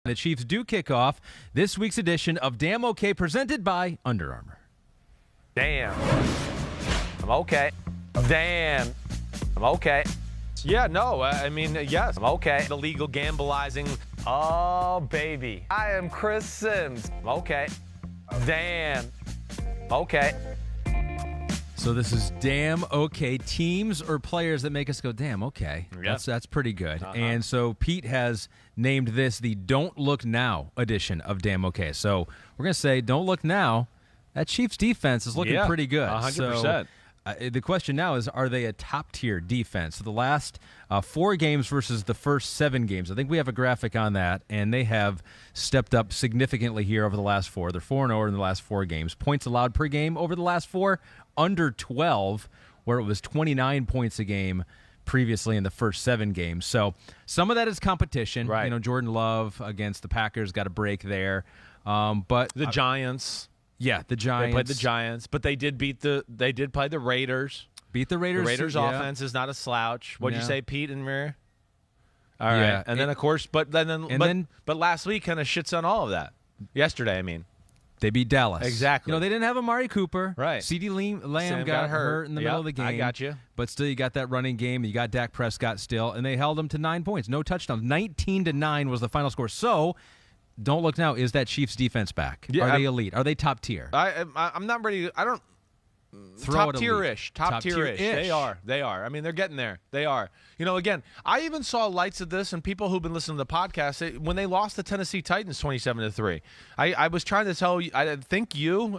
The Chiefs do kick off this week's edition of Damn OK, presented by Under Armour. Damn. I'm okay. Damn. I'm okay. Yeah, no, I mean, yes, I'm okay. The legal gambleizing. Oh, baby. I am Chris Sims. I'm okay. Damn. I'm okay. So this is Damn OK, teams or players that make us go, damn, okay. Yep. That's pretty good. And so Pete has named this the Don't Look Now edition of Damn OK. So we're going to say, don't look now. That Chiefs defense is looking pretty good. 100%. So, the question now is, are they a top-tier defense? So the last 4 games versus the first 7 games, I think we have a graphic on that, and they have stepped up significantly here over the last 4. They're 4-0 in the last 4 games. Points allowed per game over the last 4, under 12, where it was 29 points a game previously in the first 7 games. So some of that is competition. Right. You know, Jordan Love against the Packers got a break there. But The Giants. Yeah, the Giants. They played the Giants, but they did play the Raiders. Beat the Raiders. The Raiders' yeah. offense is not a slouch. What'd you Yeah. say, Pete and Mir? All right. Yeah. And then, of course, but last week kind of shits on all of that. Yesterday, I mean. They beat Dallas. Exactly. You know, they didn't have Amari Cooper. Right. CeeDee Lamb Sam got hurt in the middle of the game. I got you. But still, you got that running game. You got Dak Prescott still, and they held them to 9 points. No touchdowns. 19-9 was the final score. So, don't look now. Is that Chiefs defense back? Yeah, Are they elite? Are they top tier? I'm not ready. I don't. Throw Top it tier-ish. Top tier-ish. tier-ish. They are. I mean, they're getting there. They are. You know, again, I even saw lights of this, and people who've been listening to the podcast, when they lost the Tennessee Titans 27-3. I was trying to tell you, I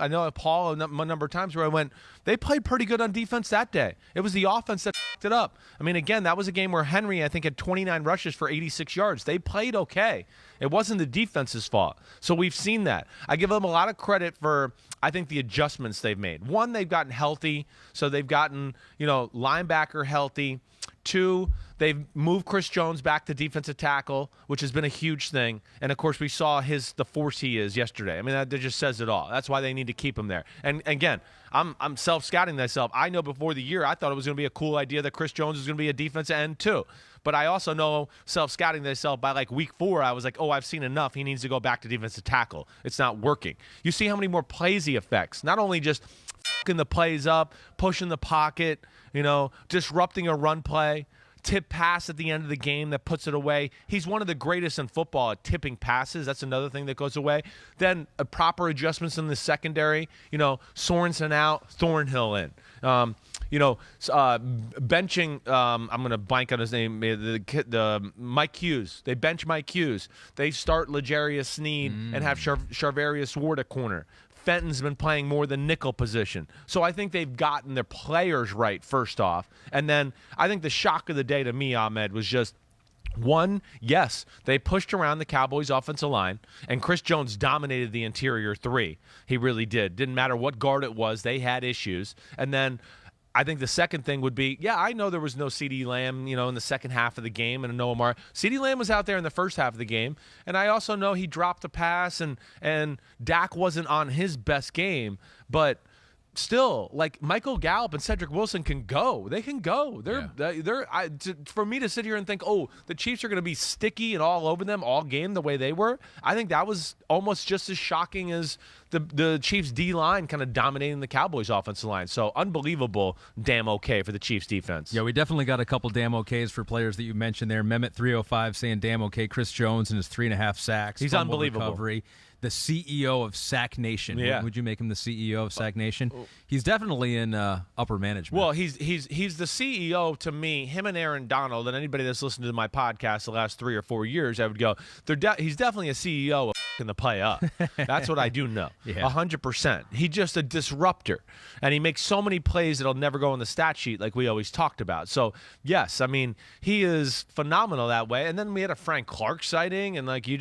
know Paul a number of times where I went, they played pretty good on defense that day. It was the offense that f***ed it up. I mean, again, that was a game where Henry, I think, had 29 rushes for 86 yards. They played okay. It wasn't the defense's fault. So we've seen that. I give them a lot of credit for, I think, the adjustments they've made. One, they've gotten healthy, so they've gotten, linebacker healthy. 2, they've moved Chris Jones back to defensive tackle, which has been a huge thing. And, of course, we saw the force he is yesterday. I mean, that just says it all. That's why they need to keep him there. And, again, I'm self-scouting myself. I know before the year I thought it was going to be a cool idea that Chris Jones was going to be a defensive end too. But I also know, self-scouting myself, by like week 4, I was like, I've seen enough. He needs to go back to defensive tackle. It's not working. You see how many more plays he affects. Not only just f***ing the plays up, pushing the pocket, disrupting a run play, tip pass at the end of the game that puts it away. He's one of the greatest in football at tipping passes. That's another thing that goes away. Then proper adjustments in the secondary. Sorensen out, Thornhill in. Benching. I'm going to blank on his name. The Mike Hughes. They bench Mike Hughes. They start L'Jarius Sneed and have Charvarius Ward at corner. Fenton's been playing more the nickel position. So I think they've gotten their players right, first off. And then I think the shock of the day to me, Ahmed, was just, one, yes, they pushed around the Cowboys' offensive line, and Chris Jones dominated the interior 3. He really did. Didn't matter what guard it was. They had issues. And then I think the second thing would be, I know there was no CeeDee Lamb, in the second half of the game, and no Amari. CeeDee Lamb was out there in the first half of the game, and I also know he dropped a pass, and Dak wasn't on his best game, but still, like, Michael Gallup and Cedric Wilson can go. They can go. For me to sit here and think, the Chiefs are going to be sticky and all over them all game the way they were, I think that was almost just as shocking as the Chiefs D-line kind of dominating the Cowboys offensive line. So unbelievable damn okay for the Chiefs defense. Yeah, we definitely got a couple damn okays for players that you mentioned there. Mehmet 305 saying damn okay. Chris Jones and his 3.5 sacks. He's unbelievable. Recovery. The CEO of Sack Nation. Yeah. Would you make him the CEO of Sack Nation? He's definitely in upper management. Well, he's the CEO to me. Him and Aaron Donald, and anybody that's listened to my podcast the last 3 or 4 years, I would go, he's definitely a CEO of the play up. That's what I do know. 100%. He's just a disruptor, and he makes so many plays that'll never go on the stat sheet like we always talked about. So, yes, I mean, he is phenomenal that way. And then we had a Frank Clark sighting, and like you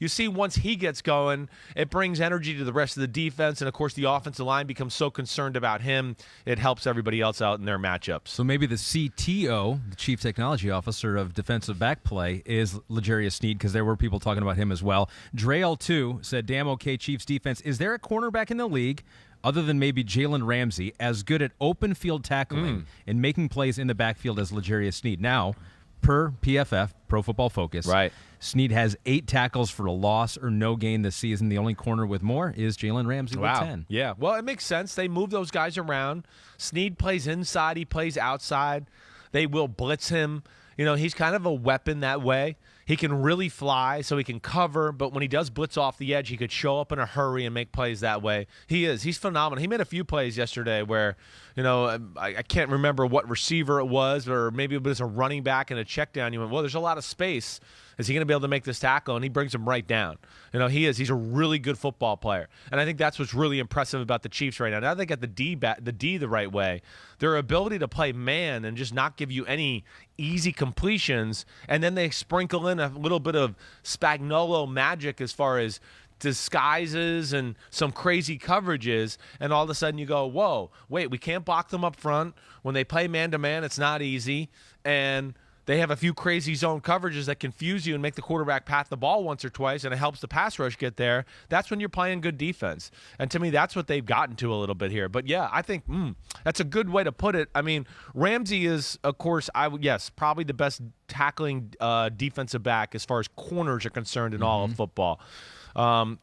see once he gets going, it brings energy to the rest of the defense, and of course the offensive line becomes so concerned about him, it helps everybody else out in their matchups. So maybe the CTO, the Chief Technology Officer of defensive back play, is L'Jarius Sneed, because there were people talking about him as well. Drail2 said, damn okay Chiefs defense. Is there a cornerback in the league, other than maybe Jalen Ramsey, as good at open field tackling and making plays in the backfield as L'Jarius Sneed? Now, per PFF, Pro Football Focus. Right. Snead has 8 tackles for a loss or no gain this season. The only corner with more is Jalen Ramsey with 10. Yeah. Well, it makes sense. They move those guys around. Snead plays inside. He plays outside. They will blitz him. He's kind of a weapon that way. He can really fly, so he can cover, but when he does blitz off the edge, he could show up in a hurry and make plays that way. He's phenomenal. He made a few plays yesterday where, I can't remember what receiver it was, or maybe it was a running back and a check down. You went, well, there's a lot of space. Is he going to be able to make this tackle? And he brings him right down. He's a really good football player. And I think that's what's really impressive about the Chiefs right now. Now they got the D the right way. Their ability to play man and just not give you any easy completions, and then they sprinkle in a little bit of Spagnuolo magic as far as disguises and some crazy coverages, and all of a sudden you go, whoa, wait, we can't block them up front. When they play man-to-man, it's not easy, and they have a few crazy zone coverages that confuse you and make the quarterback pat the ball once or twice, and it helps the pass rush get there. That's when you're playing good defense. And to me, that's what they've gotten to a little bit here. But, yeah, I think that's a good way to put it. I mean, Ramsey is, of course, probably the best tackling defensive back as far as corners are concerned in all of football.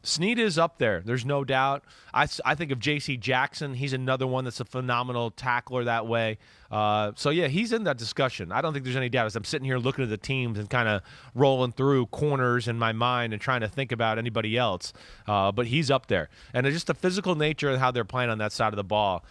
Snead is up there. There's no doubt. I think of J.C. Jackson. He's another one that's a phenomenal tackler that way. He's in that discussion. I don't think there's any doubt. As I'm sitting here looking at the teams and kind of rolling through corners in my mind and trying to think about anybody else, but he's up there. And just the physical nature of how they're playing on that side of the ball,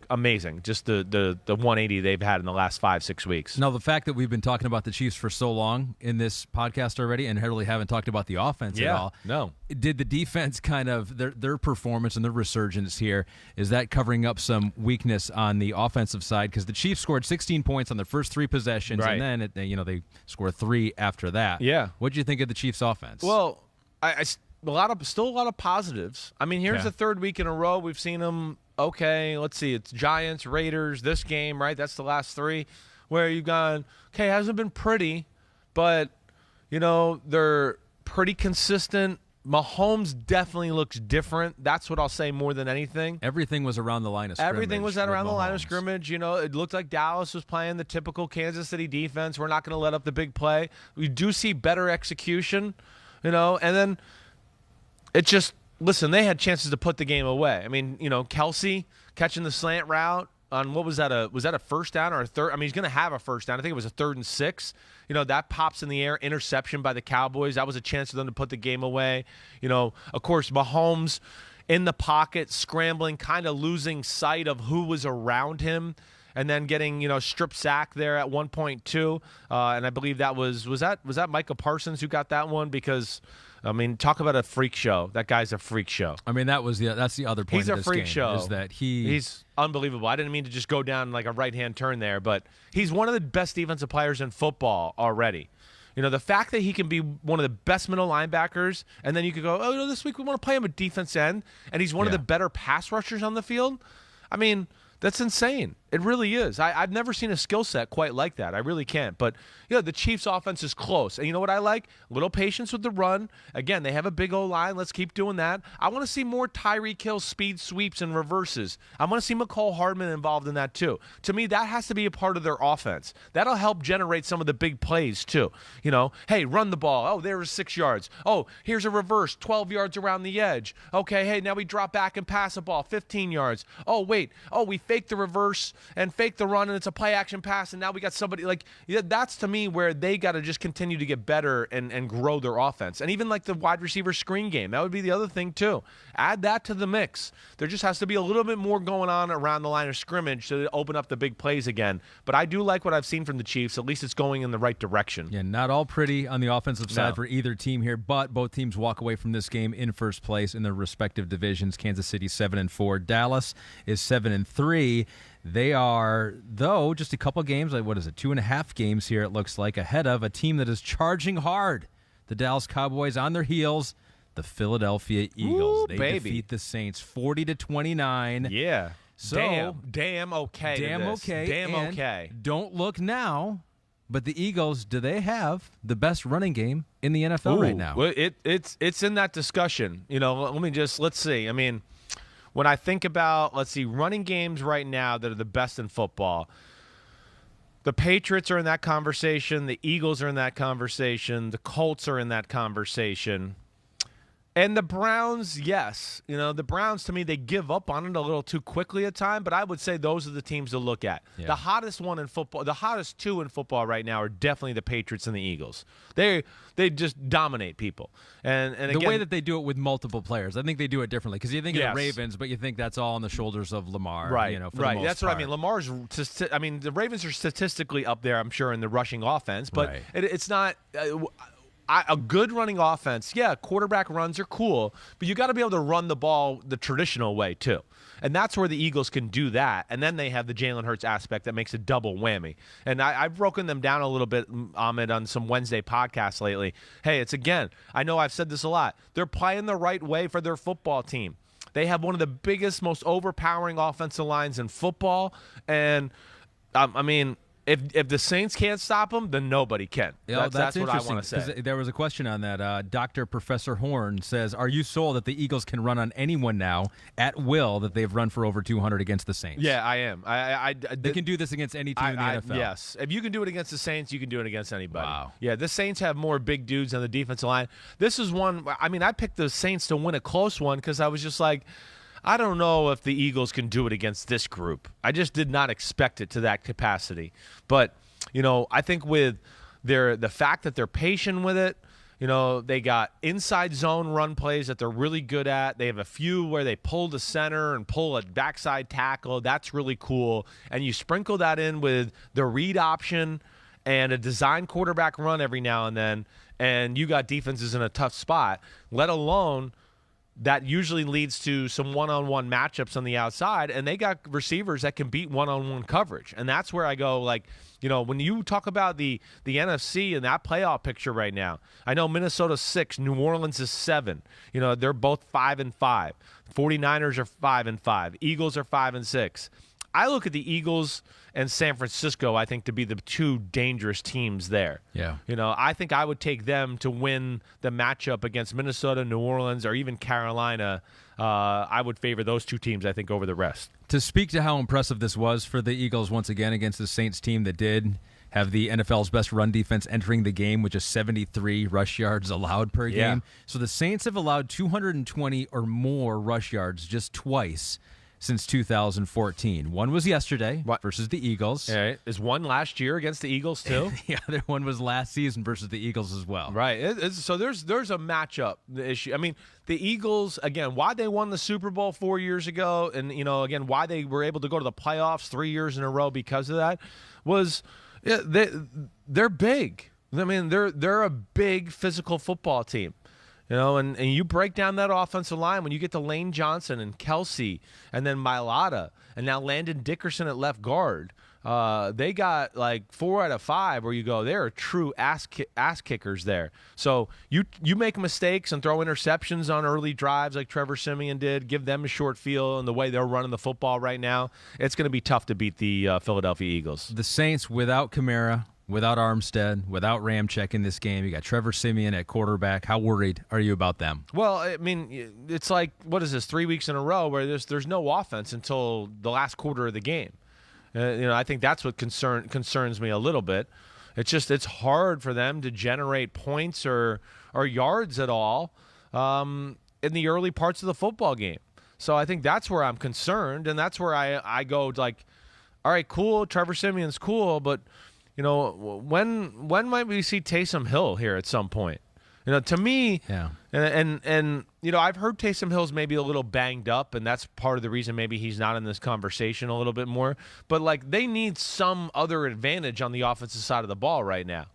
amazing. Just the 180 they've had in the last 5-6 weeks. Now, the fact that we've been talking about the Chiefs for so long in this podcast already and really haven't talked about the offense at all. No. Did the defense kind of their performance and their resurgence here, is that covering up some weakness on the offensive side? Because the Chiefs scored 16 points on their first 3 possessions, right, and then they scored 3 after that. Yeah. What did you think of the Chiefs' offense? Well, still a lot of positives. I mean, here's the third week in a row we've seen them. Okay, let's see. It's Giants, Raiders, this game, right? That's the last 3 where you've gone, okay, it hasn't been pretty, but they're pretty consistent. Mahomes definitely looks different. That's what I'll say more than anything. Everything was around the line of scrimmage. Everything was around the line of scrimmage. It looked like Dallas was playing the typical Kansas City defense. We're not going to let up the big play. We do see better execution, and then it just, listen, they had chances to put the game away. I mean, Kelsey catching the slant route on, what was that? Was that a first down or a third? I mean, he's going to have a first down. I think it was a 3rd and 6. That pops in the air, interception by the Cowboys. That was a chance for them to put the game away. Of course, Mahomes in the pocket, scrambling, kind of losing sight of who was around him, and then getting, strip sack there at 1.2. And I believe that was that Micah Parsons who got that one? Because, I mean, talk about a freak show. That guy's a freak show. I mean, that's the other point He's of a this freak game, show. is that he's unbelievable. I didn't mean to just go down like a right-hand turn there, but he's one of the best defensive players in football already. The fact that he can be one of the best middle linebackers, and then you could go, this week we want to play him at defense end, and he's one of the better pass rushers on the field. I mean, that's insane. It really is. I've never seen a skill set quite like that. I really can't. But, the Chiefs' offense is close. And you know what I like? A little patience with the run. Again, they have a big O-line. Let's keep doing that. I want to see more Tyreek Hill speed sweeps and reverses. I want to see McCole Hardman involved in that too. To me, that has to be a part of their offense. That'll help generate some of the big plays too. Hey, run the ball. Oh, there was 6 yards. Oh, here's a reverse, 12 yards around the edge. Okay, hey, now we drop back and pass a ball, 15 yards. Oh, wait. Oh, we fake the reverse and fake the run, and it's a play action pass, and now we got somebody that's to me where they got to just continue to get better and grow their offense. And even like the wide receiver screen game, that would be the other thing too. Add that to the mix. There just has to be a little bit more going on around the line of scrimmage to open up the big plays again. But I do like what I've seen from the Chiefs. At least it's going in the right direction. Yeah, not all pretty on the offensive side for either team here, but both teams walk away from this game in first place in their respective divisions. Kansas City 7-4, Dallas is 7-3. They are, though, just a couple games, 2.5 games here, it looks like, ahead of a team that is charging hard. The Dallas Cowboys on their heels, the Philadelphia Eagles. They defeat the Saints 40-29. Yeah. So damn okay. Damn okay. Don't look now, but the Eagles, do they have the best running game in the NFL right now? Well, it's in that discussion. Let's see. I mean, when I think about, running games right now that are the best in football, The Patriots are in that conversation. The Eagles are in that conversation. The Colts are in that conversation. And the Browns, yes. The Browns, to me, they give up on it a little too quickly at times, but I would say those are the teams to look at. Yeah. The hottest one in football, the hottest two in football right now are definitely the Patriots and the Eagles. They just dominate people. And the again, way that they do it with multiple players, I think they do it differently. Because you think of the Ravens, but you think that's all on the shoulders of Lamar. Right, for the most That's part. what I mean. Lamar's, the Ravens are statistically up there, I'm sure, in the rushing offense, but it's not. A good running offense, quarterback runs are cool, but you got to be able to run the ball the traditional way too. And that's where the Eagles can do that. And then they have the Jalen Hurts aspect that makes a double whammy. And I've broken them down a little bit, Ahmed, on some Wednesday podcasts lately. Hey, I know I've said this a lot. They're playing the right way for their football team. They have one of the biggest, most overpowering offensive lines in football. And, if the Saints can't stop them, then nobody can. That's what I want to say. There was a question on that. Dr. Professor Horn says, are you sold that the Eagles can run on anyone now at will that they've run for over 200 against the Saints? Yeah, I am. They can do this against any team in the NFL. Yes. If you can do it against the Saints, you can do it against anybody. Wow. Yeah, the Saints have more big dudes on the defensive line. This is one, I picked the Saints to win a close one because I was just like, I don't know if the Eagles can do it against this group. I just did not expect it to that capacity. But, I think with the fact that they're patient with it, they got inside zone run plays that they're really good at. They have a few where they pull the center and pull a backside tackle. That's really cool. And you sprinkle that in with the read option and a design quarterback run every now and then, and you got defenses in a tough spot, let alone that usually leads to some one-on-one matchups on the outside, and they got receivers that can beat one-on-one coverage. And that's where I go, when you talk about the NFC and that playoff picture right now, I know Minnesota's 6, New Orleans is 7. They're both 5-5. 49ers are 5-5. Eagles are 5-6. I look at the Eagles and San Francisco, I think, to be the two dangerous teams there. Yeah. I think I would take them to win the matchup against Minnesota, New Orleans, or even Carolina. I would favor those two teams, I think, over the rest. To speak to how impressive this was for the Eagles once again against the Saints team that did have the NFL's best run defense entering the game with just 73 rush yards allowed per game. So the Saints have allowed 220 or more rush yards just twice since 2014. One was yesterday versus the Eagles. Yeah, is one last year against the Eagles too? The other one was last season versus the Eagles as well. Right. So there's a matchup issue. The Eagles, again, why they won the Super Bowl 4 years ago, and again, why they were able to go to the playoffs 3 years in a row because of that, was they're big. They're a big physical football team. And you break down that offensive line when you get to Lane Johnson and Kelsey and then Mailata and now Landon Dickerson at left guard. They got 4 out of 5 where you go, they're true ass kickers there. So you make mistakes and throw interceptions on early drives like Trevor Siemian did, give them a short field and the way they're running the football right now, it's going to be tough to beat the Philadelphia Eagles. The Saints without Kamara, without Armstead, without Ramczyk in this game. You got Trevor Siemian at quarterback. How worried are you about them? Well, it's like, what is this, 3 weeks in a row where there's no offense until the last quarter of the game. I think that's what concerns me a little bit. It's hard for them to generate points or yards at all in the early parts of the football game. So I think that's where I'm concerned, and that's where I go all right, cool, Trevor Siemian's cool, but when might we see Taysom Hill here at some point? To me, and I've heard Taysom Hill's maybe a little banged up, and that's part of the reason maybe he's not in this conversation a little bit more. But they need some other advantage on the offensive side of the ball right now.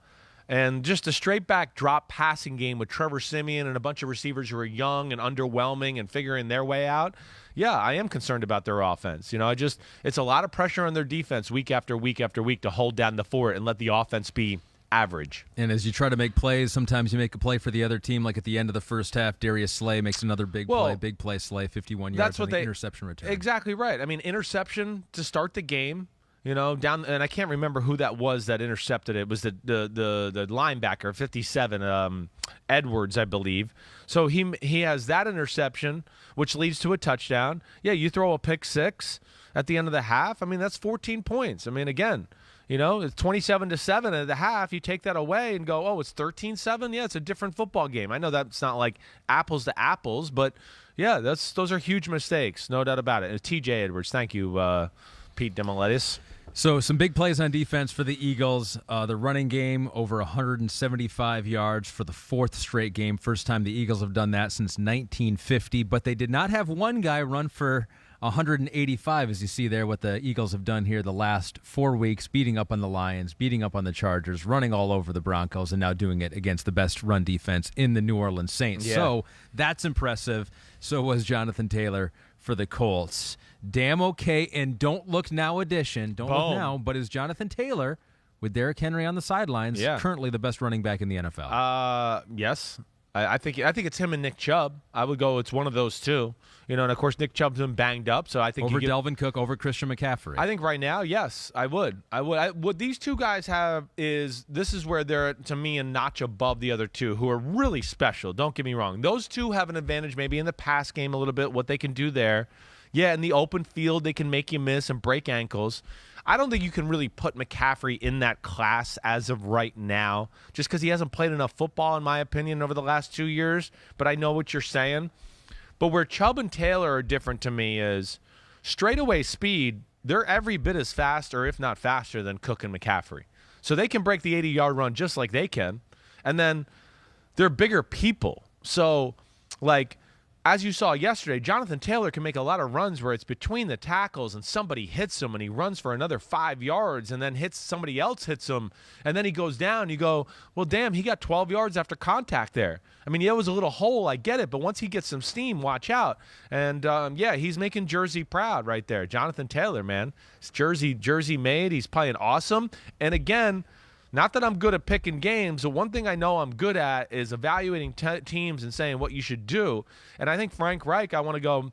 And just a straight back drop passing game with Trevor Siemian and a bunch of receivers who are young and underwhelming and figuring their way out. Yeah, I am concerned about their offense. It's a lot of pressure on their defense week after week after week to hold down the fort and let the offense be average. And as you try to make plays, sometimes you make a play for the other team, like at the end of the first half, Darius Slay makes another big play, Slay, 51 yards, that's what interception return. Exactly right. Interception to start the game. Down, and I can't remember who that was that intercepted it. It was the linebacker, 57, Edwards, I believe. So he has that interception, which leads to a touchdown. Yeah, you throw a pick six at the end of the half. That's 14 points. Again, It's 27-7 at the half. You take that away and go, oh, it's 13-7. Yeah, it's a different football game. I know that's not like apples to apples, but yeah, those are huge mistakes, no doubt about it. T.J. Edwards, thank you, Pete Demolitis. So some big plays on defense for the Eagles. The running game over 175 yards for the fourth straight game. First time the Eagles have done that since 1950. But they did not have one guy run for 185, as you see there, what the Eagles have done here the last 4 weeks, beating up on the Lions, beating up on the Chargers, running all over the Broncos, and now doing it against the best run defense in the New Orleans Saints. Yeah. So that's impressive. So was Jonathan Taylor for the Colts. Damn okay, and don't look now edition. Don't look now, but is Jonathan Taylor, with Derrick Henry on the sidelines, currently the best running back in the NFL? Yes. I think it's him and Nick Chubb. I would go it's one of those two. And of course Nick Chubb's been banged up, so I think over Delvin Cook, over Christian McCaffrey. I think right now, yes, I would. What these two guys have is this is where they're, to me, a notch above the other two, who are really special. Don't get me wrong. Those two have an advantage maybe in the pass game a little bit, what they can do there. Yeah, in the open field, they can make you miss and break ankles. I don't think you can really put McCaffrey in that class as of right now, just because he hasn't played enough football, in my opinion, over the last 2 years. But I know what you're saying. But where Chubb and Taylor are different to me is straightaway speed. They're every bit as fast, or if not faster, than Cook and McCaffrey. So they can break the 80-yard run just like they can. And then they're bigger people. So, as you saw yesterday, Jonathan Taylor can make a lot of runs where it's between the tackles and somebody hits him and he runs for another 5 yards and then somebody else hits him and then he goes down. You go, well, damn, he got 12 yards after contact there. I mean, it was a little hole, I get it, but once he gets some steam, watch out. And, he's making Jersey proud right there. Jonathan Taylor, man. It's Jersey made. He's playing awesome. And, again, not that I'm good at picking games, but one thing I know I'm good at is evaluating teams and saying what you should do. And I think Frank Reich, I want to go,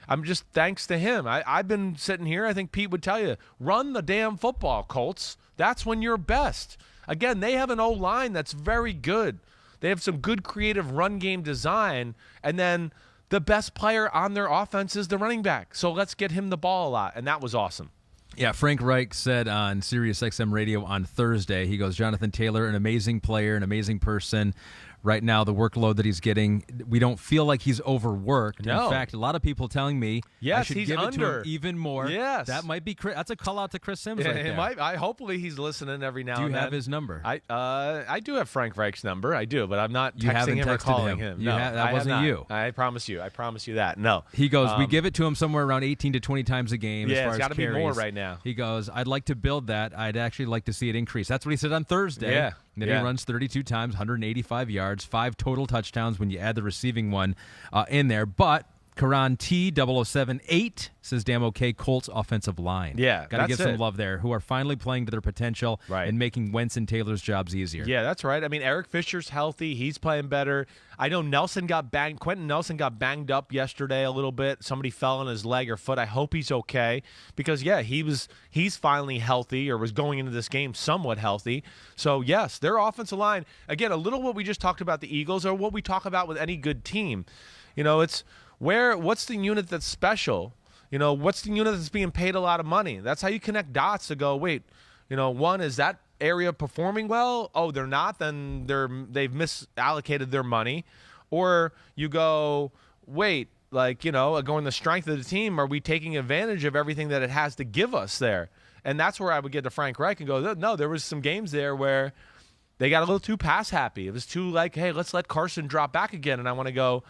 I'm just thanks to him. I've been sitting here, I think Pete would tell you, run the damn football, Colts. That's when you're best. Again, they have an O-line that's very good. They have some good creative run game design, and then the best player on their offense is the running back. So let's get him the ball a lot, and that was awesome. Yeah, Frank Reich said on SiriusXM Radio on Thursday, he goes, Jonathan Taylor, an amazing player, an amazing person. Right now, the workload that he's getting, we don't feel like he's overworked. No. In fact, a lot of people telling me I should he's give it to under. him even more. Yes. That might be that's a call out to Chris Sims right there. Hopefully he's listening every now and then. Do you have his number? I do have Frank Reich's number. I do, but I'm not You texting haven't him or texted calling him. him. No, that wasn't you. I promise you. I promise you that. No. He goes, we give it to him somewhere around 18 to 20 times a game as far it's as got to be carries. more right now. He goes, I'd like to build that. I'd actually like to see it increase. That's what he said on Thursday. Yeah. Then he runs 32 times, 185 yards, 5 total touchdowns when you add the receiving one in there. But Karan T0078 says, damn okay, Colts offensive line. Yeah, got to give that's some it. love there, who are finally playing to their potential and making Wentz and Taylor's jobs easier. Yeah, that's right. I mean, Eric Fisher's healthy. He's playing better. I know Quentin Nelson got banged up yesterday a little bit. Somebody fell on his leg or foot. I hope he's okay because, he's finally healthy or was going into this game somewhat healthy. So, yes, their offensive line, again, a little what we just talked about the Eagles or what we talk about with any good team. It's what's the unit that's special? What's the unit that's being paid a lot of money? That's how you connect dots to go, wait, one, is that area performing well? Oh, they're not? Then they've misallocated their money. Or you go, wait, going the strength of the team, are we taking advantage of everything that it has to give us there? And that's where I would get to Frank Reich and go, no, there was some games there where they got a little too pass happy. It was too hey, let's let Carson drop back again. And I want to go,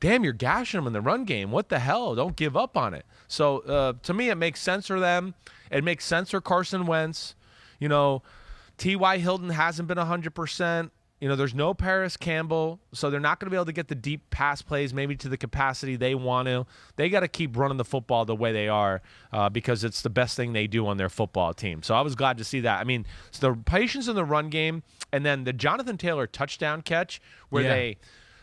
damn, you're gashing them in the run game. What the hell? Don't give up on it. So, to me, it makes sense for them. It makes sense for Carson Wentz. T.Y. Hilton hasn't been 100%. There's no Paris Campbell, so they're not going to be able to get the deep pass plays maybe to the capacity they want to. They got to keep running the football the way they are because it's the best thing they do on their football team. So I was glad to see that. I mean, so the patience in the run game and then the Jonathan Taylor touchdown catch where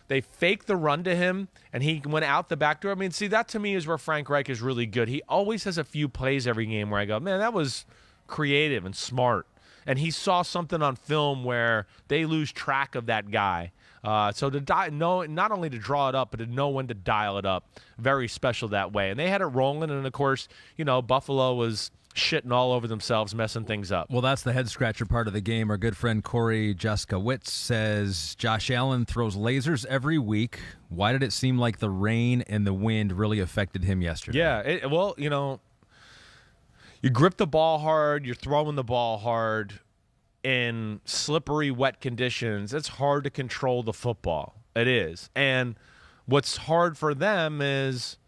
they faked the run to him, and he went out the back door. I mean, see, that to me is where Frank Reich is really good. He always has a few plays every game where I go, man, that was creative and smart. And he saw something on film where they lose track of that guy. So not only to draw it up, but to know when to dial it up. Very special that way. And they had it rolling, and, of course, Buffalo was shitting all over themselves, messing things up. Well, that's the head-scratcher part of the game. Our good friend Corey Juskowitz says, Josh Allen throws lasers every week. Why did it seem like the rain and the wind really affected him yesterday? Yeah, well, you grip the ball hard, you're throwing the ball hard in slippery, wet conditions. It's hard to control the football. It is. And what's hard for them is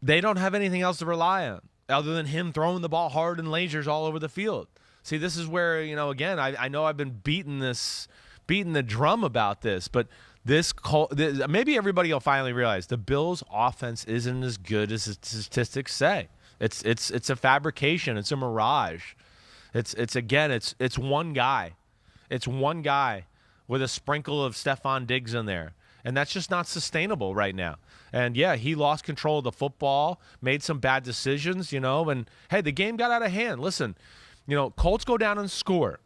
they don't have anything else to rely on other than him throwing the ball hard and lasers all over the field. See, this is where, again, I know I've been beating the drum about this, but maybe everybody will finally realize the Bills' offense isn't as good as the statistics say. It's a fabrication. It's a mirage. It's one guy. It's one guy with a sprinkle of Stephon Diggs in there. And that's just not sustainable right now. And, yeah, he lost control of the football, made some bad decisions, and, hey, the game got out of hand. Listen, Colts go down and score.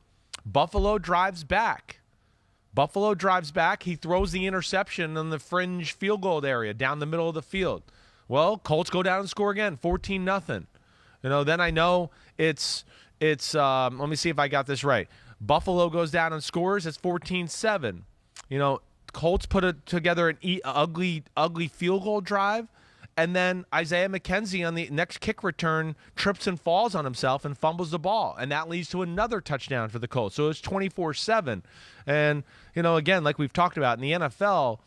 Buffalo drives back. He throws the interception in the fringe field goal area down the middle of the field. Well, Colts go down and score again, 14-0. Then I know it's let me see if I got this right. Buffalo goes down and scores. It's 14-7. Colts put together an ugly field goal drive, and then Isaiah McKenzie on the next kick return trips and falls on himself and fumbles the ball, and that leads to another touchdown for the Colts. So it's 24-7. And, again, like we've talked about in the NFL,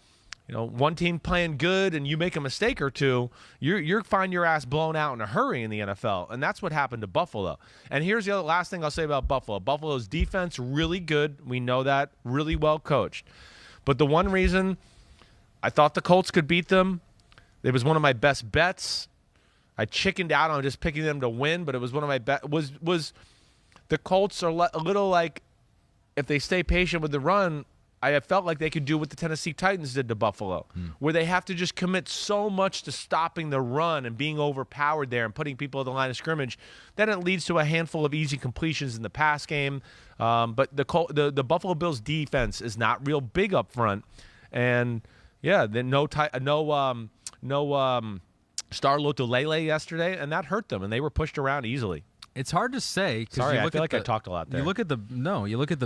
one team playing good and you make a mistake or two, you're find your ass blown out in a hurry in the NFL. And that's what happened to Buffalo. And here's the last thing I'll say about Buffalo. Buffalo's defense, really good. We know that. Really well coached. But the one reason I thought the Colts could beat them, it was one of my best bets. I chickened out on just picking them to win, but it was one of my bets. Was the Colts are a little like, if they stay patient with the run, I have felt like they could do what the Tennessee Titans did to Buffalo, where they have to just commit so much to stopping the run and being overpowered there and putting people at the line of scrimmage. Then it leads to a handful of easy completions in the pass game. But the Buffalo Bills defense is not real big up front, and yeah, then no Star Lotulelei yesterday, and that hurt them, and they were pushed around easily. It's hard to say. Sorry, I feel like I talked a lot there. You look at the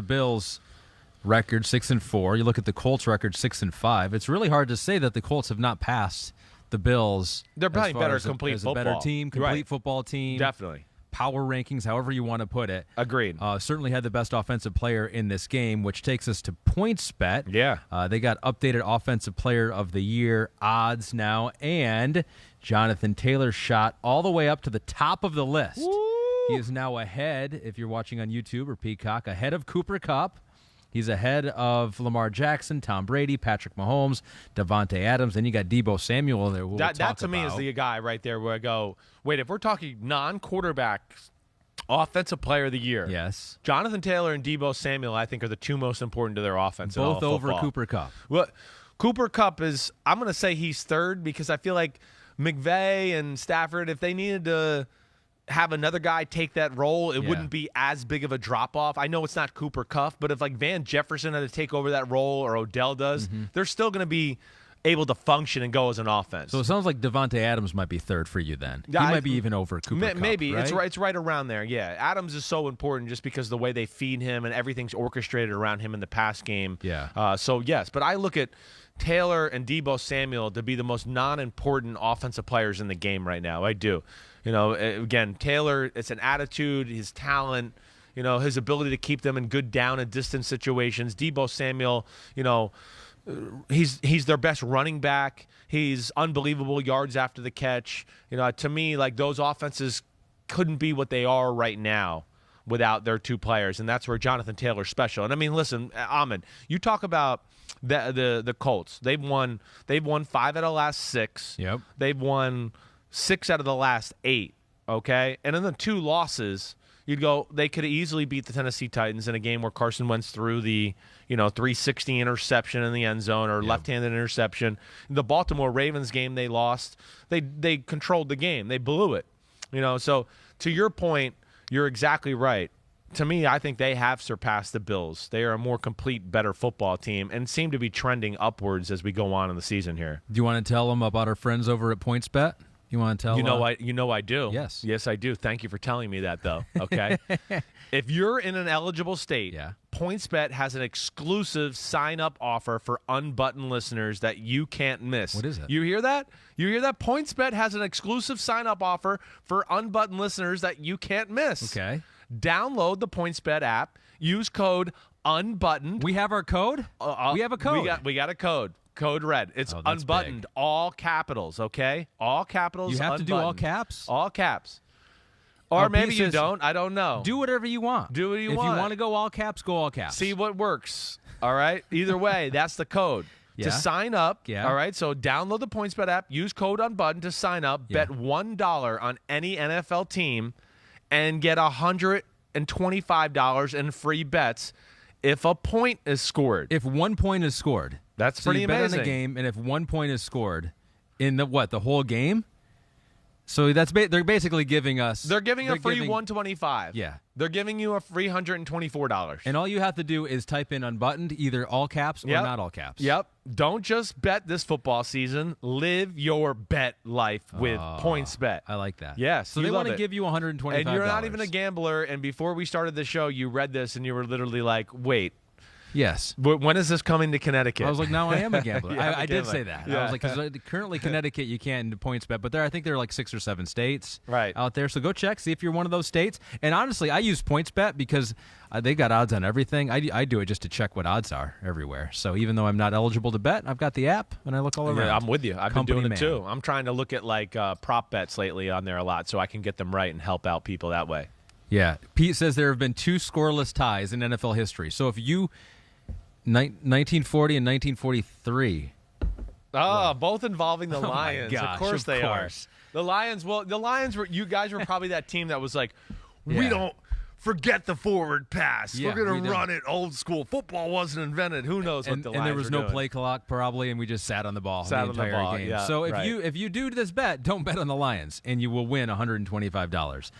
Bills' record 6-4. You look at the Colts' record 6-5. It's really hard to say that the Colts have not passed the Bills. They're probably better complete as football. a better team, complete football team. Definitely. Power rankings, however you want to put it. Agreed. Certainly had the best offensive player in this game, which takes us to PointsBet. Yeah. They got updated Offensive Player of the Year odds now, and Jonathan Taylor shot all the way up to the top of the list. Woo! He is now ahead, if you're watching on YouTube or Peacock, ahead of Cooper Kupp. He's ahead of Lamar Jackson, Tom Brady, Patrick Mahomes, Davante Adams. Then you got Deebo Samuel there. That to me is the guy right there where I go, wait, if we're talking non-quarterback offensive player of the year, yes, Jonathan Taylor and Deebo Samuel, I think, are the two most important to their offense. Both over Cooper Kupp. Well, Cooper Kupp is, I'm going to say he's third because I feel like McVay and Stafford, if they needed to have another guy take that role, it wouldn't be as big of a drop-off. I know it's not Cooper Kupp, but if like Van Jefferson had to take over that role or Odell does, they're still going to be able to function and go as an offense. So it sounds like Davante Adams might be third for you then. He might be even over Cooper Kupp, maybe. right? It's right around there, yeah. Adams is so important just because the way they feed him and everything's orchestrated around him in the pass game. Yeah. So, yes, but I look at Taylor and Deebo Samuel to be the most non-important offensive players in the game right now. I do. Again, Taylor, it's an attitude, his talent, his ability to keep them in good down and distance situations. Deebo Samuel, he's their best running back. He's unbelievable yards after the catch. To me, like those offenses couldn't be what they are right now without their two players, and that's where Jonathan Taylor's special. And I mean, listen, Ahmed, you talk about the Colts. They've won 5 out of the last 6. Yep. They've won 6 out of the last 8, okay? And in the 2 losses, you'd go, they could have easily beat the Tennessee Titans in a game where Carson Wentz threw the, 360 interception in the end zone or left-handed interception. The Baltimore Ravens game they lost, they controlled the game. They blew it. So to your point, you're exactly right. To me, I think they have surpassed the Bills. They are a more complete, better football team and seem to be trending upwards as we go on in the season here. Do you want to tell them about our friends over at PointsBet? You want to tell? You know I do. Yes. Yes, I do. Thank you for telling me that, though. Okay. If you're in an eligible state, Yeah. PointsBet has an exclusive sign-up offer for unbuttoned listeners that you can't miss. What is it? You hear that? You hear that? PointsBet has an exclusive sign-up offer for unbuttoned listeners that you can't miss. Okay. Download the PointsBet app. Use code UNBUTTONED. We have our code. We have a code. We got a code. Code red. It's Oh, that's unbuttoned. big. All capitals, okay? All capitals. You have to do all unbuttoned. caps? All caps. Or maybe Pete you says, don't. I don't know. Do whatever you want. Do what you If want. you want to go all caps, go all caps. See what works. All right? Either way, that's the code. Yeah. To sign up, Yeah. all right? So download the PointsBet app, use code UNBUTTONED to sign up, Yeah. bet $1 on any NFL team, and get $125 in free bets if a point is scored. If 1 point is scored, That's so pretty you bet amazing. on a game, and if 1 point is scored in the whole game, so they're basically giving us. They're giving a free giving- 125. Yeah. They're giving you a free $124. And all you have to do is type in unbuttoned, either all caps or Yep. not all caps. Yep. Don't just bet this football season. Live your bet life with PointsBet. I like that. Yes, So you they want love to it. give you $125. And you're not even a gambler. And before we started the show, you read this and you were literally like, wait, Yes. when is this coming to Connecticut? I was like, now I am a gambler. Yeah, I'm a I did gambler. say that. Yeah. I was like, because currently Connecticut you can't do points bet, but I think there are like 6 or 7 states Right. out there. So go check, see if you're one of those states. And honestly, I use points bet because they got odds on everything. I do it just to check what odds are everywhere. So even though I'm not eligible to bet, I've got the app and I look all around. Yeah, I'm with you. I've Company been doing it man. too. I'm trying to look at like prop bets lately on there a lot so I can get them right and help out people that way. Yeah. Pete says there have been 2 scoreless ties in NFL history. So if you 1940 and 1943. Oh, both involving the my Lions. gosh, of course of they course. are. The Lions, you guys were probably that team that was like, we Yeah. don't forget the forward pass. Yeah, We're we going to don't. run it old school. Football wasn't invented. Who knows what And the there Lions was were no doing. play clock probably, and we just sat on the ball Sat the on the entire ball, game. yeah, So right. if you do this bet, don't bet on the Lions, and you will win $125.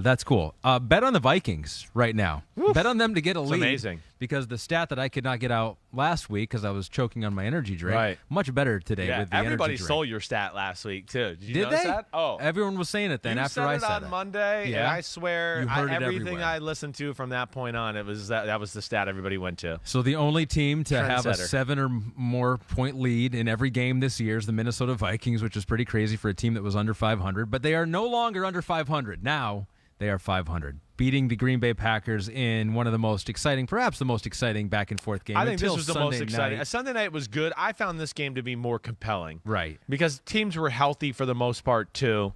That's cool. Bet on the Vikings right now. Bet on them to get a lead. amazing. Because the stat that I could not get out last week because I was choking on my energy drink, Right. much better today Yeah, with the everybody energy drink. stole your stat last week too. Did you Did notice they? that? Oh, Everyone was saying it then you after said I it said on it. Monday, and Yeah. I swear, You heard it everything everywhere. I listened to from that point on, it was that was the stat everybody went to. So the only team to have a Trendsetter. 7 or more point lead in every game this year is the Minnesota Vikings, which is pretty crazy for a team that was under 500. But they are no longer under 500. Now they are 500, beating the Green Bay Packers in one of the most exciting, perhaps the most exciting back and forth game. I think this until was the Sunday most exciting. night. Sunday night was good. I found this game to be more compelling. Right. Because teams were healthy for the most part too,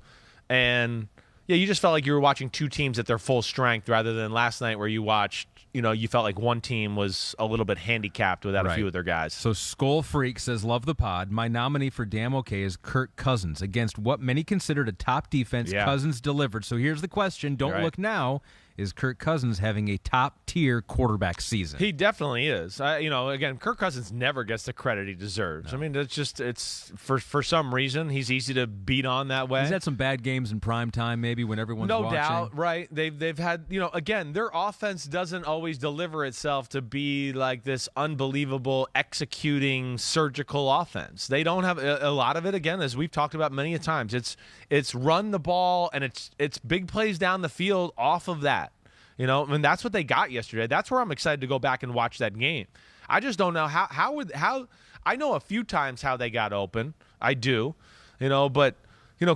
and yeah, you just felt like you were watching two teams at their full strength rather than last night where you watched, you felt like one team was a little bit handicapped without a Right. few of their guys. So Skull Freak says, love the pod. My nominee for damn okay is Kirk Cousins against what many considered a top defense. Yeah. Cousins delivered. So here's the question. Don't You're right. look now. Is Kirk Cousins having a top-tier quarterback season? He definitely is. Again, Kirk Cousins never gets the credit he deserves. I mean, it's for some reason he's easy to beat on that way. He's had some bad games in prime time, maybe when everyone's No watching. doubt, right? They've had, again, their offense doesn't always deliver itself to be like this unbelievable executing surgical offense. They don't have a lot of it. Again, as we've talked about many a times, it's run the ball and it's big plays down the field off of that. And that's what they got yesterday. That's where I'm excited to go back and watch that game. I just don't know how I know a few times how they got open. I do, but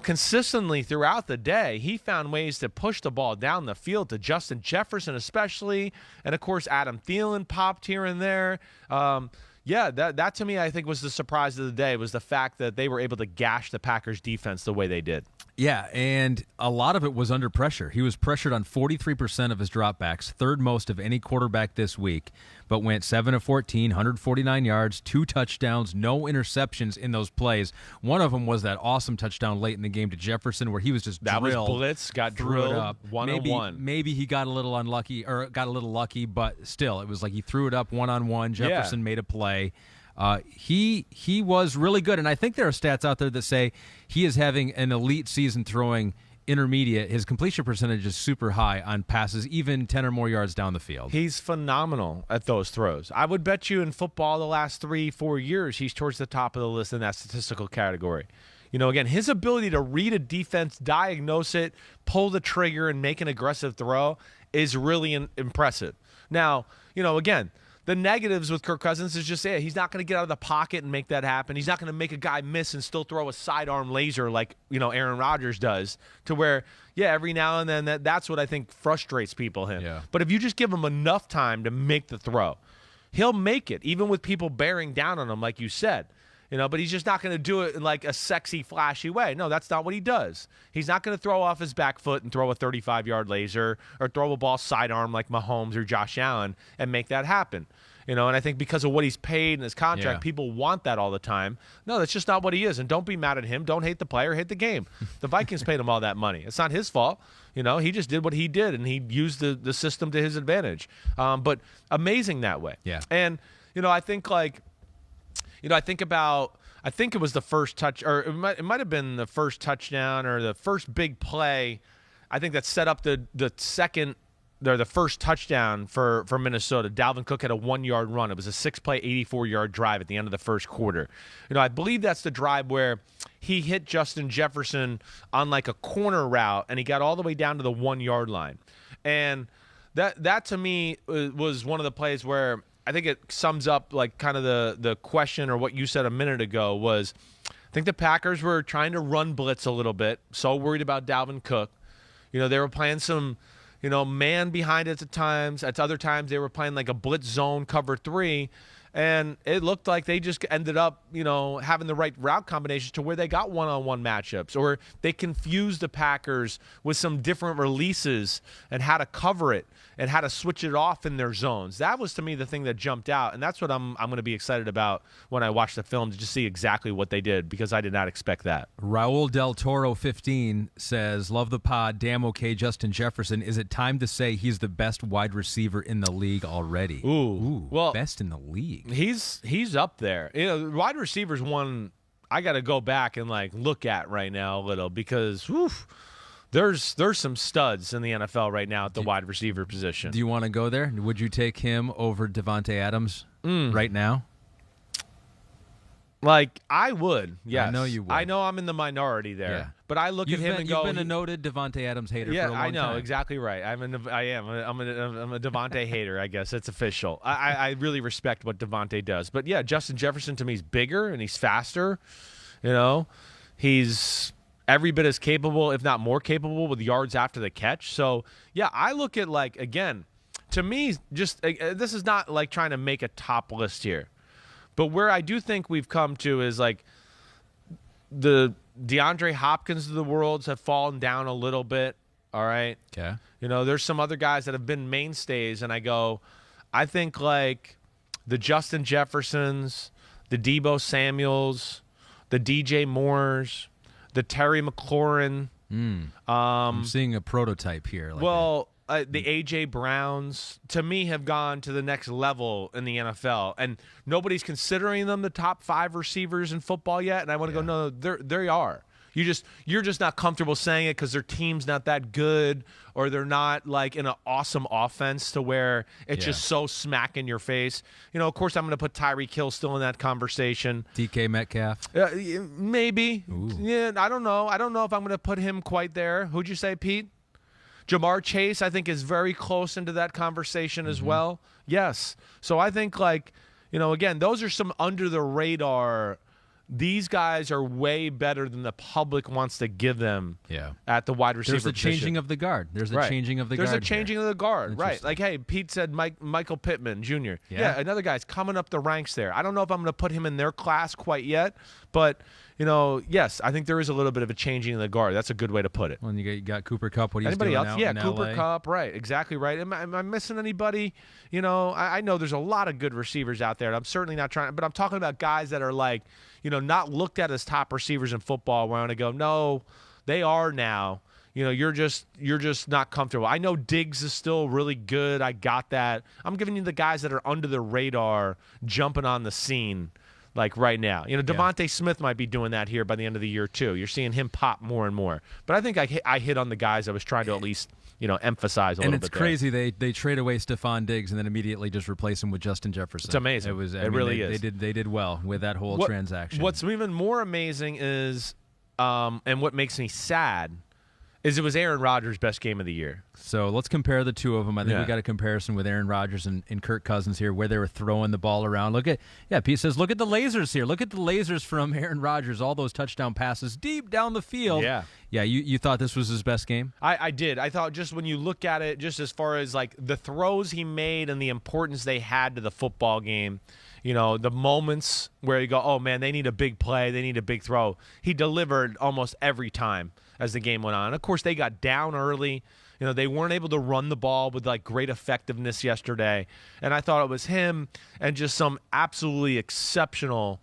consistently throughout the day, he found ways to push the ball down the field to Justin Jefferson especially, and of course Adam Thielen popped here and there. That to me I think was the surprise of the day, was the fact that they were able to gash the Packers defense the way they did. Yeah, and a lot of it was under pressure. He was pressured on 43% of his dropbacks, third most of any quarterback this week, but went 7 of 14, 149 yards, 2 touchdowns, no interceptions in those plays. One of them was that awesome touchdown late in the game to Jefferson where he was just That drilled. was blitz, got threw it drilled up. one-on-one. Maybe he got a little unlucky or got a little lucky, but still, it was like he threw it up one-on-one. Jefferson made a play. He was really good, and I think there are stats out there that say he is having an elite season throwing intermediate. His completion percentage is super high on passes, even 10 or more yards down the field. He's phenomenal at those throws. I would bet you in football the last 3-4 years, he's towards the top of the list in that statistical category. Again, his ability to read a defense, diagnose it, pull the trigger, and make an aggressive throw is really impressive. Now, again, the negatives with Kirk Cousins is just he's not going to get out of the pocket and make that happen. He's not going to make a guy miss and still throw a sidearm laser like, Aaron Rodgers does, to where, every now and then that's what I think frustrates people him. Yeah. But if you just give him enough time to make the throw, he'll make it, even with people bearing down on him, like you said. But he's just not going to do it in like a sexy, flashy way. No, that's not what he does. He's not going to throw off his back foot and throw a 35-yard laser or throw a ball sidearm like Mahomes or Josh Allen and make that happen. And I think because of what he's paid in his contract, people want that all the time. No, that's just not what he is. And don't be mad at him. Don't hate the player. Hate the game. The Vikings paid him all that money. It's not his fault. He just did what he did, and he used the system to his advantage. But amazing that way. Yeah. And, I think like – I think it was the first touch, or it might have been the first touchdown or the first big play. I think that set up the first touchdown for Minnesota. Dalvin Cook had a 1-yard run. It was a 6-play, 84-yard drive at the end of the first quarter. I believe that's the drive where he hit Justin Jefferson on like a corner route, and he got all the way down to the 1-yard line. And that to me was one of the plays where I think it sums up like kind of the question, or what you said a minute ago was, I think the Packers were trying to run blitz a little bit, so worried about Dalvin Cook. They were playing some, man behind it at times. At other times they were playing like a blitz zone cover 3. And it looked like they just ended up, having the right route combinations to where they got one-on-one matchups, or they confused the Packers with some different releases and how to cover it and how to switch it off in their zones. That was, to me, the thing that jumped out, and that's what I'm going to be excited about when I watch the film, to just see exactly what they did, because I did not expect that. Raul Del Toro 15 says, love the pod, damn okay, Justin Jefferson. Is it time to say he's the best wide receiver in the league already? Ooh. Well, best in the league. He's up there. Wide receivers one I got to go back and like look at right now a little, because there's some studs in the NFL right now at the wide receiver position. Do you want to go there? Would you take him over Devontae Adams right now? Like, I would, yes. I know you would. I know I'm in the minority there, but I look at him and go... You've been a noted Devontae Adams hater for a long time. Yeah, I know, exactly right. I'm a Devontae hater, I guess. It's official. I really respect what Devontae does. But, yeah, Justin Jefferson, to me, is bigger and he's faster. He's every bit as capable, if not more capable, with yards after the catch. So, yeah, I look at, like, again, to me, just this is not like trying to make a top list here. But where I do think we've come to is like the DeAndre Hopkins of the world have fallen down a little bit. All right. Okay. There's some other guys that have been mainstays, and I think like the Justin Jeffersons, the Deebo Samuels, the DJ Moores, the Terry McLaurin. I'm seeing a prototype here. The A.J. Browns, to me, have gone to the next level in the NFL. And nobody's considering them the top 5 receivers in football yet. And I want to go, no, they are. You're just not comfortable saying it because their team's not that good, or they're not like in an awesome offense to where it's just so smack in your face. Of course, I'm going to put Tyreek Hill still in that conversation. DK Metcalf? Maybe. Ooh. Yeah, I don't know. I don't know if I'm going to put him quite there. Who'd you say, Pete? Jamar Chase, I think, is very close into that conversation as well. Yes. So I think, like, again, those are some under the radar. These guys are way better than the public wants to give them at the wide receiver position. There's a changing of the guard. There's a changing of the guard. There's a changing of the guard, right. Like, hey, Pete said Michael Pittman Jr. Yeah, another guy's coming up the ranks there. I don't know if I'm going to put him in their class quite yet, but, yes, I think there is a little bit of a changing of the guard. That's a good way to put it. Well, you got Cooper Kupp. What he's Anybody doing else? out Yeah, in Cooper LA. Kupp, right. Exactly right. Am I missing anybody? I know there's a lot of good receivers out there, and I'm certainly not trying, but I'm talking about guys that are like, not looked at as top receivers in football, where I want to go, no, they are now. You're just not comfortable. I know Diggs is still really good. I got that. I'm giving you the guys that are under the radar, jumping on the scene, like right now. Devontae Smith might be doing that here by the end of the year too. You're seeing him pop more and more. But I think I hit on the guys I was trying to at least emphasize a little bit. And it's crazy they trade away Stephon Diggs and then immediately just replace him with Justin Jefferson. It's amazing. It really is. They did well with that whole transaction. What's even more amazing is and what makes me sad is it was Aaron Rodgers' best game of the year. So let's compare the two of them. I think Yeah. we got a comparison with Aaron Rodgers and Kirk Cousins here, where they were throwing the ball around. Pete says, look at the lasers here. Look at the lasers from Aaron Rodgers. All those touchdown passes deep down the field. Yeah. Yeah, you thought this was his best game? I did. I thought just when you look at it, just as far as like the throws he made and the importance they had to the football game, the moments where you go, oh, man, they need a big play, they need a big throw. He delivered almost every time as the game went on. Of course, they got down early. They weren't able to run the ball with like great effectiveness yesterday. And I thought it was him and just some absolutely exceptional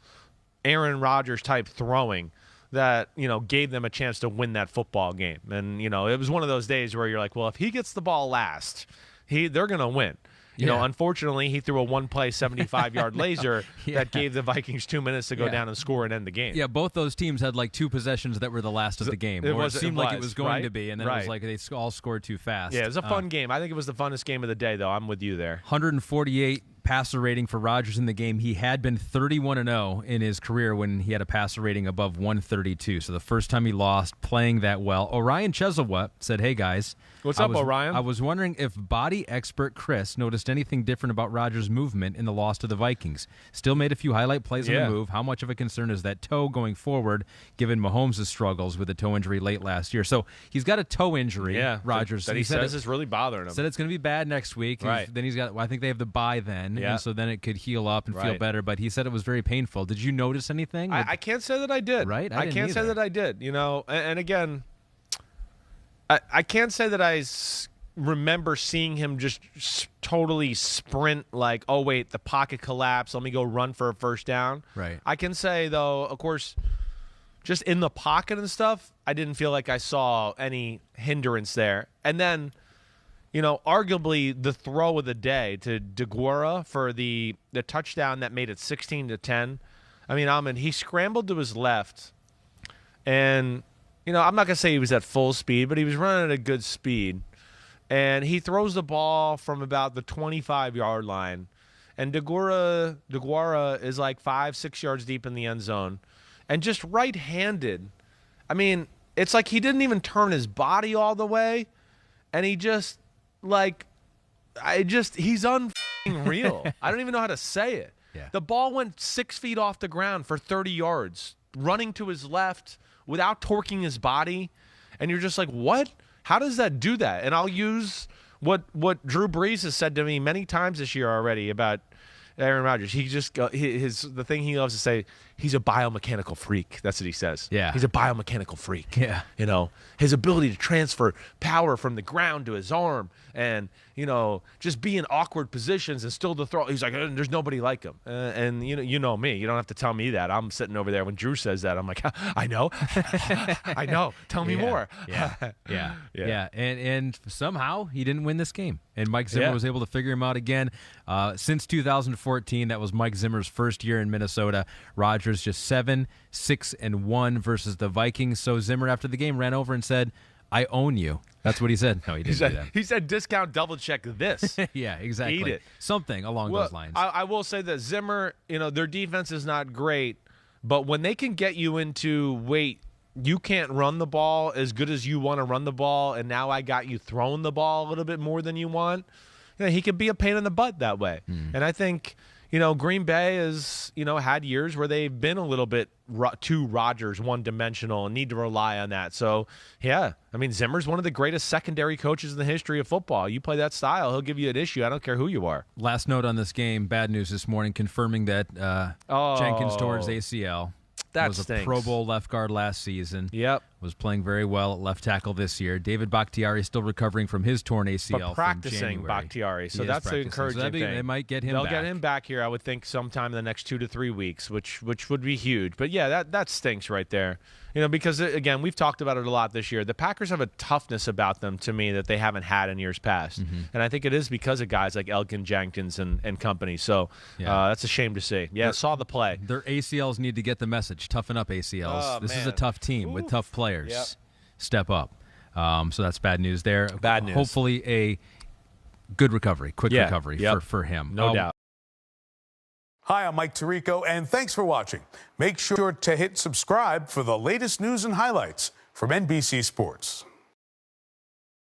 Aaron Rodgers type throwing that, gave them a chance to win that football game. And, it was one of those days where you're like, well, if he gets the ball last, they're going to win. Unfortunately, he threw a one-play 75-yard laser that gave the Vikings 2 minutes to go down and score and end the game. Yeah, both those teams had like two possessions that were the last of the game. It seemed like it was going to be, and then it was like they all scored too fast. Yeah, it was a fun game. I think it was the funnest game of the day, though. I'm with you there. 148 passer rating for Rodgers in the game. He had been 31-0 in his career when he had a passer rating above 132. So the first time he lost playing that well. Orion Cheselwa said, hey, guys. What's up, Orion? I was wondering if body expert Chris noticed anything different about Rodgers' movement in the loss to the Vikings. Still made a few highlight plays on the move. How much of a concern is that toe going forward, given Mahomes' struggles with a toe injury late last year? So he's got a toe injury, Rodgers. That he says is really bothering him. Said it's going to be bad next week. Right. Then he's got, I think they have the bye then, and so then it could heal up and feel better. But he said it was very painful. Did you notice anything? I can't say that I did. Right? I can't say that I did. And again, I can't say that I remember seeing him just totally sprint like, oh, wait, the pocket collapsed. Let me go run for a first down. Right. I can say, though, of course, just in the pocket and stuff, I didn't feel like I saw any hindrance there. And then, arguably the throw of the day to DeGuara for the touchdown that made it 16-10. I mean, he scrambled to his left, and, I'm not going to say he was at full speed, but he was running at a good speed. And he throws the ball from about the 25-yard line. And DeGuara is like 5-6 yards deep in the end zone. And just right-handed. I mean, it's like he didn't even turn his body all the way. And he just, he's unreal. I don't even know how to say it. Yeah. The ball went 6 feet off the ground for 30 yards, running to his left without torquing his body. And you're just like, what? How does that do that? And I'll use what Drew Brees has said to me many times this year already about Aaron Rodgers. He just the thing he loves to say, he's a biomechanical freak. That's what he says. Yeah. He's a biomechanical freak. Yeah. His ability to transfer power from the ground to his arm and, just be in awkward positions and still to throw. He's like, there's nobody like him. And you know me. You don't have to tell me that. I'm sitting over there when Drew says that. I'm like, I know. I know. Tell me more. Yeah. And somehow he didn't win this game. And Mike Zimmer was able to figure him out again. Since 2014, that was Mike Zimmer's first year in Minnesota. Rodgers just 7-6-1 versus the Vikings. So Zimmer, after the game, ran over and said, I own you. That's what he said. No, he didn't do that. He said, discount, double check this. Yeah, exactly. Eat it. Something along those lines. I will say that Zimmer, their defense is not great, but when they can get you into, wait, you can't run the ball as good as you want to run the ball, and now I got you throwing the ball a little bit more than you want, he could be a pain in the butt that way. And I think, Green Bay has, had years where they've been a little bit too Rodgers one-dimensional and need to rely on that. So, Zimmer's one of the greatest secondary coaches in the history of football. You play that style, he'll give you an issue. I don't care who you are. Last note on this game, bad news this morning, confirming that Jenkins tore his ACL. That was stinks. a Pro Bowl left guard last season. Yep. Was playing very well at left tackle this year. David Bakhtiari is still recovering from his torn ACL. But practicing from January. Bakhtiari, so that's the encouraging thing. They might get him They'll back. get him back here, I would think, sometime in the next 2 to 3 weeks, which would be huge. But, yeah, that stinks right there. Because, again, we've talked about it a lot this year. The Packers have a toughness about them, to me, that they haven't had in years past. And I think it is because of guys like Elgin Jenkins and company. So that's a shame to see. Yeah, saw the play. Their ACLs need to get the message. Toughen up, ACLs. Oh, this is man. a tough team with tough players. Yep. Step up. So that's bad news there. Bad news. Hopefully a good recovery, quick recovery for him. No doubt. Hi, I'm Mike Tirico, and thanks for watching. Make sure to hit subscribe for the latest news and highlights from NBC Sports.